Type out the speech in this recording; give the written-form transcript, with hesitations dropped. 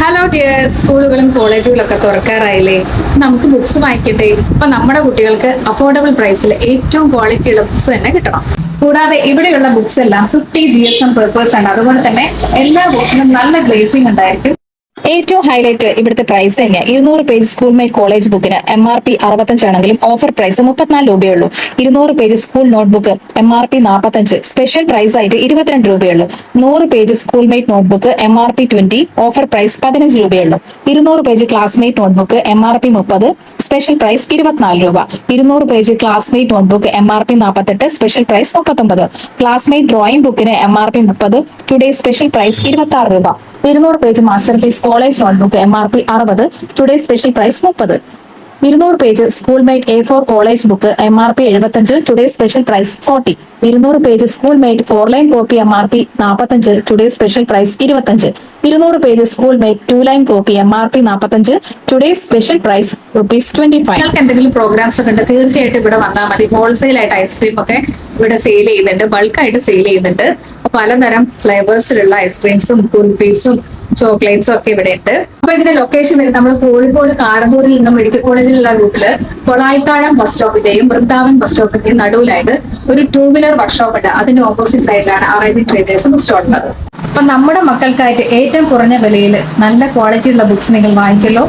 Hello dear, സ്കൂളുകളും കോളേജുകളും ഒക്കെ തുറക്കാറായില്ലേ? നമുക്ക് ബുക്സ് വാങ്ങിക്കട്ടെ. അപ്പൊ നമ്മുടെ കുട്ടികൾക്ക് അഫോർഡബിൾ പ്രൈസിൽ ഏറ്റവും ക്വാളിറ്റിയുള്ള ബുക്സ് തന്നെ കിട്ടണം. കൂടാതെ ഇവിടെയുള്ള ബുക്സ് എല്ലാം 50 GSM പേപ്പേഴ്സ് ആണ്. അതുപോലെ തന്നെ എല്ലാ ബുക്കിനും നല്ല ഗ്ലേസിംഗ് ഉണ്ടായിരിക്കും. ഏറ്റവും ഹൈലൈറ്റ് ഇവിടുത്തെ പ്രൈസ് തന്നെയാണ്. 200 പേജ് സ്കൂൾ മൈ കോളേജ് ബുക്കിന് MRP 65 ആണെങ്കിലും ഓഫർ പ്രൈസ് 34 രൂപയുള്ളൂ. 200 page school notebook MRP 45, special price ആയിട്ട് 22 രൂപയുള്ളൂ. 100 page Schoolmate notebook MRP 20, offer price 15 രൂപയുള്ളൂ. 200 page Classmate notebook MRP 30, special price 24 രൂപ. 200 page Classmate notebook MRP 48, special price 39. Classmate drawing ബുക്കിന് MRP 30, today special price 26 രൂപ. 200 page master piece college notebook MRP 60, today special price 30. 200 page Schoolmate A4 college book MRP 75, today special price 40. 200 page Schoolmate 4 line copy MRP 45, today special price 25. 200 page Schoolmate 2 line copy MRP 45, today special price ₹25. നിങ്ങൾക്ക് എന്തെങ്കിലും programmes ഒക്കെ ഉണ്ട്, തീർച്ചയായിട്ടും ഇവിടെ വന്നാൽ മതി. Wholesale ആയിട്ട് ice cream ഒക്കെ ഇവിടെ സെയിൽ ചെയ്യുന്നുണ്ട്, ബൾക്കായിട്ട് സെയിൽ ചെയ്യുന്നുണ്ട്. പലതരം ഫ്ലേവേഴ്സിലുള്ള ഐസ്ക്രീംസും കുൽഫീസും ചോക്ലേറ്റ്സും ഒക്കെ ഇവിടെ ഉണ്ട്. അപ്പൊ ഇതിന്റെ ലൊക്കേഷൻ വരുന്നത് നമ്മൾ കോഴിക്കോട് കാരന്തൂരിൽ നിന്നും മെഡിക്കൽ കോളേജിലുള്ള റൂട്ടില് കൊളായിത്താഴം ബസ് സ്റ്റോപ്പിന്റെയും വൃന്ദാവൻ ബസ് സ്റ്റോപ്പിന്റെയും നടുവിലായിട്ട് ഒരു 2 വീലർ വർക്ക്ഷോപ്പ് ഉണ്ട്. അതിന്റെ ഓപ്പോസിറ്റ് സൈഡിലാണ് അറേബ്യൻ ട്രേഡേഴ്സ് ബുക്ക് സ്റ്റോൾ ഉള്ളത്. അപ്പൊ നമ്മുടെ മക്കൾക്കായിട്ട് ഏറ്റവും കുറഞ്ഞ വിലയിൽ നല്ല ക്വാളിറ്റി ഉള്ള ബുക്സ് നിങ്ങൾ വാങ്ങിക്കല്ലോ.